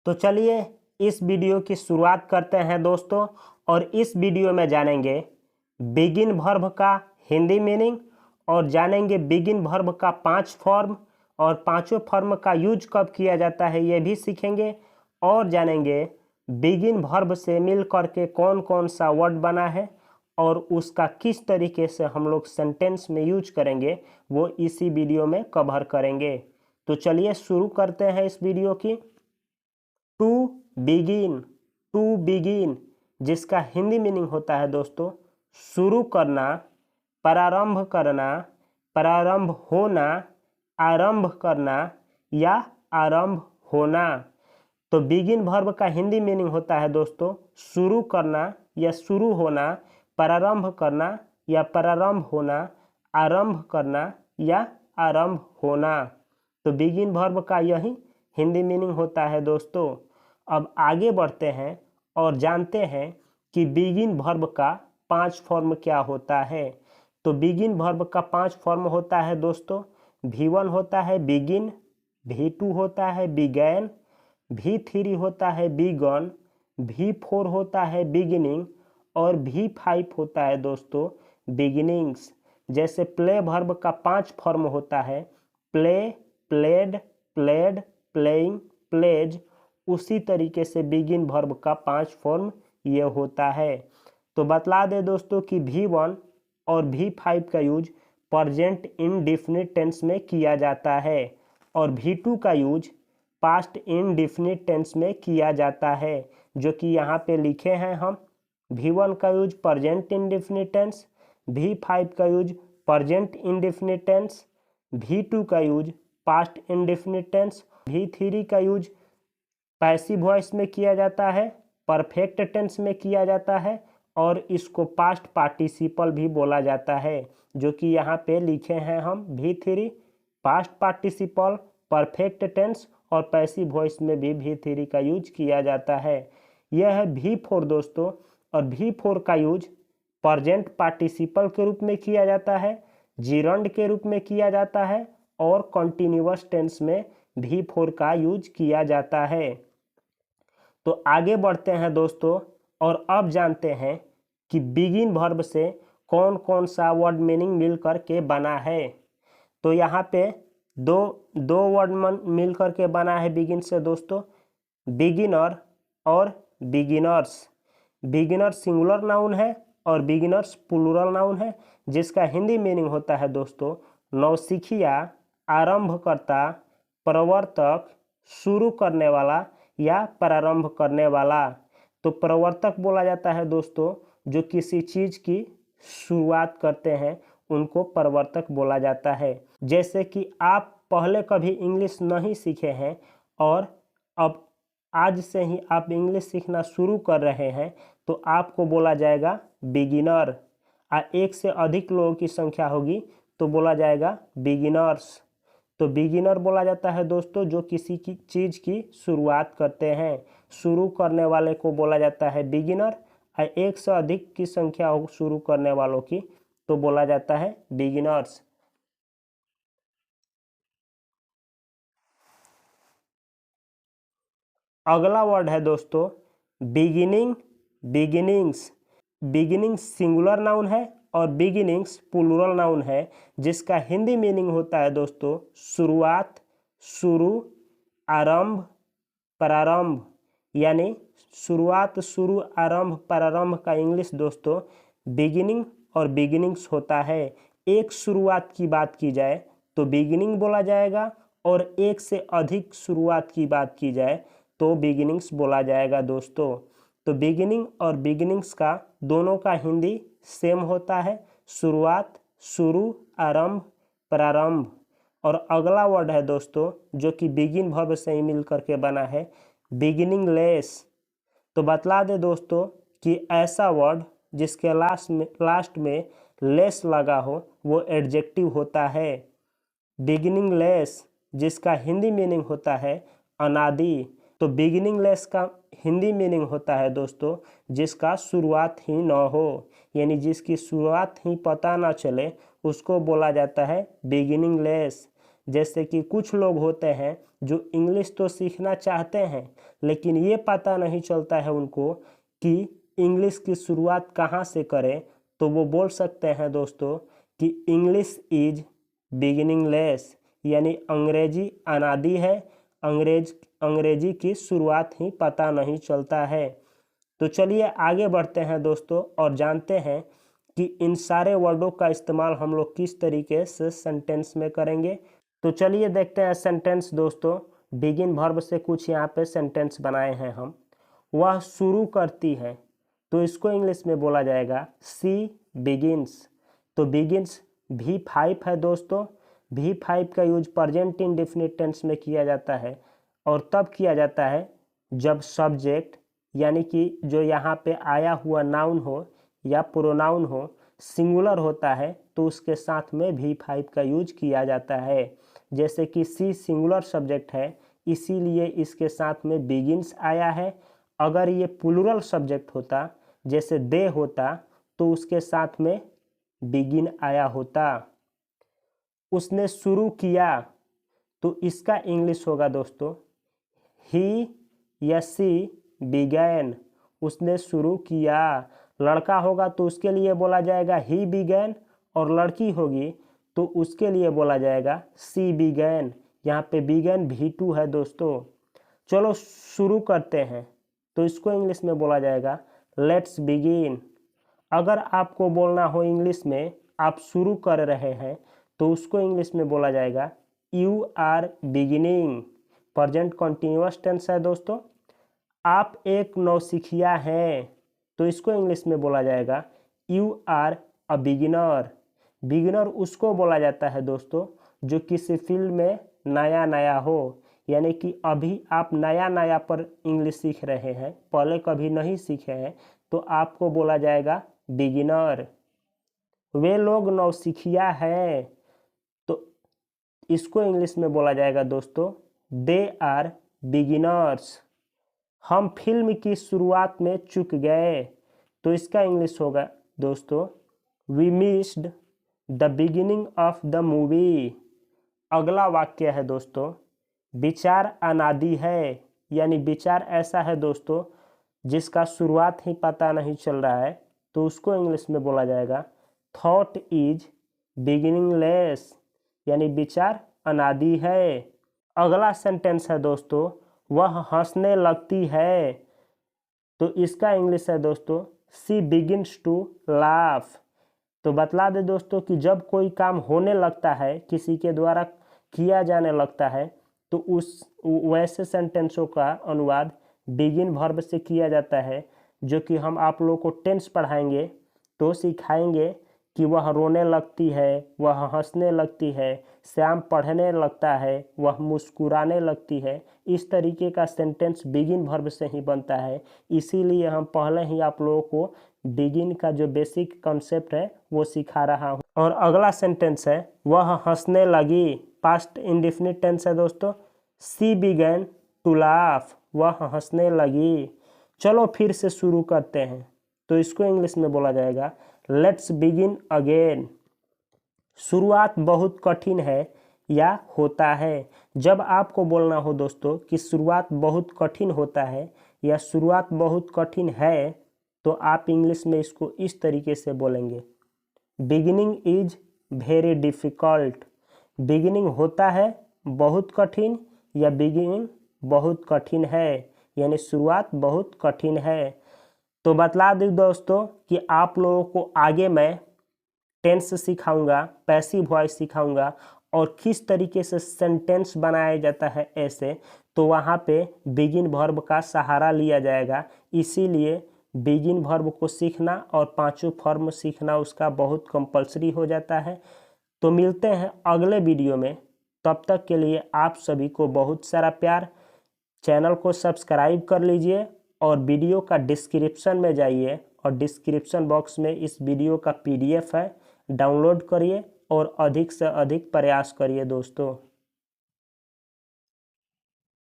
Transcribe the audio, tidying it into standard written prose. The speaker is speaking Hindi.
तो चलिए इस वीडियो की शुरुआत करते हैं दोस्तों। और इस वीडियो में जानेंगे बिगिन वर्ब का हिंदी मीनिंग और जानेंगे बिगिन वर्ब का 5 फॉर्म और पांचों फॉर्म का यूज कब किया जाता है ये भी सीखेंगे। और जानेंगे बिगिन वर्ब से मिल करके कौन कौन सा वर्ड बना है और उसका किस तरीके से हम लोग सेंटेंस में यूज करेंगे वो इसी वीडियो में कवर करेंगे। तो चलिए शुरू करते हैं इस वीडियो की। टू बिगिन जिसका हिंदी मीनिंग होता है दोस्तों शुरू करना, प्रारंभ करना, प्रारंभ होना, आरंभ करना या आरंभ होना। तो बिगिन वर्ब का हिंदी मीनिंग होता है दोस्तों शुरू करना या शुरू होना, प्रारंभ करना या प्रारंभ होना, आरंभ करना या आरंभ होना। तो बिगिन वर्ब का यही हिंदी मीनिंग होता है दोस्तों। अब आगे बढ़ते हैं और जानते हैं कि बिगिन वर्ब का 5 फॉर्म क्या होता है। तो बिगिन वर्ब का 5 फॉर्म होता है दोस्तों। V1 होता है बिगिन, V2 होता है बिगैन, V3 होता है बिगन, V4 होता है बिगिनिंग और V5 होता है दोस्तों बिगिनिंग्स। जैसे प्ले वर्ब का 5 फॉर्म होता है play, played, played, playing, plays. उसी तरीके से बिगिन वर्ब का 5 फॉर्म ये होता है। तो बतला दे दोस्तों कि V1 और V5 का यूज प्रेजेंट इंडेफिनिट टेंस में किया जाता है और V2 का यूज पास्ट इंडेफिनिट टेंस में किया जाता है, जो कि यहाँ पे लिखे हैं हम। V1 का use present indefinite tense, V5 का use present indefinite tense, V2 का use past indefinite tense, V3 का यूज पैसिव वॉइस में किया जाता है, परफेक्ट टेंस में किया जाता है और इसको पास्ट पार्टिसिपल भी बोला जाता है, जो कि यहाँ पे लिखे हैं हम। V3 past participle, perfect tense और पैसिव वॉइस में भी V3 का यूज किया जाता है। यह है V4 दोस्तों। और V4 का यूज प्रेजेंट पार्टिसिपल के रूप में किया जाता है, जिरंड के रूप में किया जाता है और कंटिन्यूअस टेंस में V4 का यूज किया जाता है। तो आगे बढ़ते हैं दोस्तों और अब जानते हैं कि बिगिन वर्ब से कौन कौन सा वर्ड मीनिंग मिल करके बना है। तो यहाँ पे दो वर्ड मिल करके बना है बिगिन से दोस्तों, बिगिनर और बिगिनर्स। बिगिनर सिंगुलर नाउन है और बिगिनर्स प्लूरल नाउन है, जिसका हिंदी मीनिंग होता है दोस्तों नौसिखिया, आरंभकर्ता, प्रवर्तक, शुरू करने वाला या प्रारंभ करने वाला। तो प्रवर्तक बोला जाता है दोस्तों जो किसी चीज की शुरुआत करते हैं, उनको प्रवर्तक बोला जाता है। जैसे कि आप पहले कभी इंग्लिश नहीं सीखे हैं और अब आज से ही आप इंग्लिश सीखना शुरू कर रहे हैं तो आपको बोला जाएगा बिगिनर। एक से अधिक लोगों की संख्या होगी तो बोला जाएगा बिगिनर्स। तो बिगिनर बोला जाता है दोस्तों जो किसी की चीज की शुरुआत करते हैं, शुरू करने वाले को बोला जाता है बिगिनर। एक से अधिक की संख्या हो शुरू करने वालों की तो बोला जाता है बिगिनर्स। अगला वर्ड है दोस्तों beginning, beginnings. Beginning singular noun है और बिगिनिंग्स प्लूरल नाउन है, जिसका हिंदी मीनिंग होता है दोस्तों शुरुआत, शुरू, आरंभ, प्रारंभ। यानी शुरुआत, शुरू, आरंभ, प्रारंभ का इंग्लिश दोस्तों बिगिनिंग और बिगिनिंग्स होता है। एक शुरुआत की बात की जाए तो बिगिनिंग बोला जाएगा और एक से अधिक शुरुआत की बात की जाए तो बिगिनिंग्स बोला जाएगा दोस्तों। तो बिगिनिंग और बिगिनिंग्स का दोनों का हिंदी सेम होता है, शुरुआत, शुरू, आरंभ, प्रारंभ। और अगला वर्ड है दोस्तों जो कि बिगिन वर्ब से ही मिल करके बना है बिगिनिंग लेस। तो बतला दे दोस्तों कि ऐसा वर्ड जिसके लास्ट में लेस लगा हो वो एडजेक्टिव होता है। बिगिनिंग लेस जिसका हिंदी मीनिंग होता है अनादि। तो बिगिनिंग लेस का हिंदी मीनिंग होता है दोस्तों जिसका शुरुआत ही न हो, यानी जिसकी शुरुआत ही पता ना चले उसको बोला जाता है बिगिनिंग लेस। जैसे कि कुछ लोग होते हैं जो इंग्लिश तो सीखना चाहते हैं लेकिन ये पता नहीं चलता है उनको कि इंग्लिश की शुरुआत कहाँ से करें, तो वो बोल सकते हैं दोस्तों कि इंग्लिश इज बिगिनिंगलेस, यानी अंग्रेजी अनादि है, अंग्रेजी की शुरुआत ही पता नहीं चलता है। तो चलिए आगे बढ़ते हैं दोस्तों और जानते हैं कि इन सारे वर्डों का इस्तेमाल हम लोग किस तरीके से सेंटेंस में करेंगे। तो चलिए देखते हैं सेंटेंस दोस्तों। बिगिन वर्ब से कुछ यहाँ पे सेंटेंस बनाए हैं हम। वह शुरू करती है, तो इसको इंग्लिश में बोला जाएगा सी बिगिन्स। तो बिगिन्स V5 है दोस्तों। V5 का यूज प्रेजेंट इंडेफिनिट टेंस में किया जाता है और तब किया जाता है जब सब्जेक्ट यानी कि जो यहाँ पे आया हुआ नाउन हो या प्रोनाउन हो सिंगुलर होता है तो उसके साथ में V5 का यूज किया जाता है। जैसे कि सी सिंगुलर सब्जेक्ट है इसीलिए इसके साथ में बिगिन्स आया है। अगर ये प्लूरल सब्जेक्ट होता जैसे दे होता तो उसके साथ में बिगिन आया होता। उसने शुरू किया, तो इसका इंग्लिश होगा दोस्तों ही या सी बिगैन। उसने शुरू किया। लड़का होगा तो उसके लिए बोला जाएगा ही बिगैन और लड़की होगी तो उसके लिए बोला जाएगा सी बिगैन। यहाँ पे बिगैन V2 है दोस्तों। चलो शुरू करते हैं, तो इसको इंग्लिश में बोला जाएगा लेट्स बिगिन। अगर आपको बोलना हो इंग्लिश में आप शुरू कर रहे हैं तो उसको इंग्लिश में बोला जाएगा you are beginning. Present continuous tense है दोस्तों। आप एक नौसिखिया हैं तो इसको इंग्लिश में बोला जाएगा you are a beginner. Beginner उसको बोला जाता है दोस्तों जो किसी फील्ड में नया नया हो, यानी कि अभी आप नया नया पर इंग्लिश सीख रहे हैं, पहले कभी नहीं सीखे हैं, तो आपको बोला जाएगा बिगिनर। वे लोग नौसिखिया हैं तो इसको इंग्लिश में बोला जाएगा दोस्तों दे आर बिगिनर्स। हम फिल्म की शुरुआत में चूक गए, तो इसका इंग्लिश होगा दोस्तों we missed the beginning of the movie. अगला वाक्य है दोस्तों विचार अनादि है, यानी विचार ऐसा है दोस्तों जिसका शुरुआत ही पता नहीं चल रहा है, तो उसको इंग्लिश में बोला जाएगा थॉट इज बिगिनिंगलेस, यानी विचार अनादि है। अगला सेंटेंस है दोस्तों वह हंसने लगती है, तो इसका इंग्लिश है दोस्तों सी बिगिन्स टू लाफ। तो बतला दे दोस्तों कि जब कोई काम होने लगता है, किसी के द्वारा किया जाने लगता है, तो उस वैसे सेंटेंसों का अनुवाद बिगिन वर्ब से किया जाता है, जो कि हम आप लोगों को टेंस पढ़ाएंगे तो सिखाएंगे कि वह रोने लगती है, वह हंसने लगती है, श्याम पढ़ने लगता है, वह मुस्कुराने लगती है। इस तरीके का सेंटेंस बिगिन वर्ब से ही बनता है। इसीलिए हम पहले ही आप लोगों को बिगिन का जो बेसिक कॉन्सेप्ट है वो सिखा रहा हूँ। और अगला सेंटेंस है वह हंसने लगी। पास्ट इंडेफिनिट टेंस है दोस्तों सी बिगन टू लाफ। वह हंसने लगी। चलो फिर से शुरू करते हैं, तो इसको इंग्लिश में बोला जाएगा लेट्स बिगिन अगेन। शुरुआत बहुत कठिन है या होता है। जब आपको बोलना हो दोस्तों कि शुरुआत बहुत कठिन होता है या शुरुआत बहुत कठिन है, तो आप इंग्लिश में इसको इस तरीके से बोलेंगे beginning is very difficult. Beginning होता है बहुत कठिन या बिगिनिंग बहुत कठिन है, यानी शुरुआत बहुत कठिन है। तो बतला दूं दोस्तों कि आप लोगों को आगे मैं टेंस सिखाऊंगा, पैसिव वॉइस सिखाऊंगा और किस तरीके से सेंटेंस बनाया जाता है ऐसे, तो वहाँ पे बिगिन वर्ब का सहारा लिया जाएगा। इसीलिए बिगिन वर्ब को सीखना और पांचों फॉर्म सीखना उसका बहुत कंपलसरी हो जाता है। तो मिलते हैं अगले वीडियो में, तब तक के लिए आप सभी को बहुत सारा प्यार। चैनल को सब्सक्राइब कर लीजिए और वीडियो का डिस्क्रिप्शन में जाइए और डिस्क्रिप्शन बॉक्स में इस वीडियो का PDF है, डाउनलोड करिए और अधिक से अधिक प्रयास करिए दोस्तों।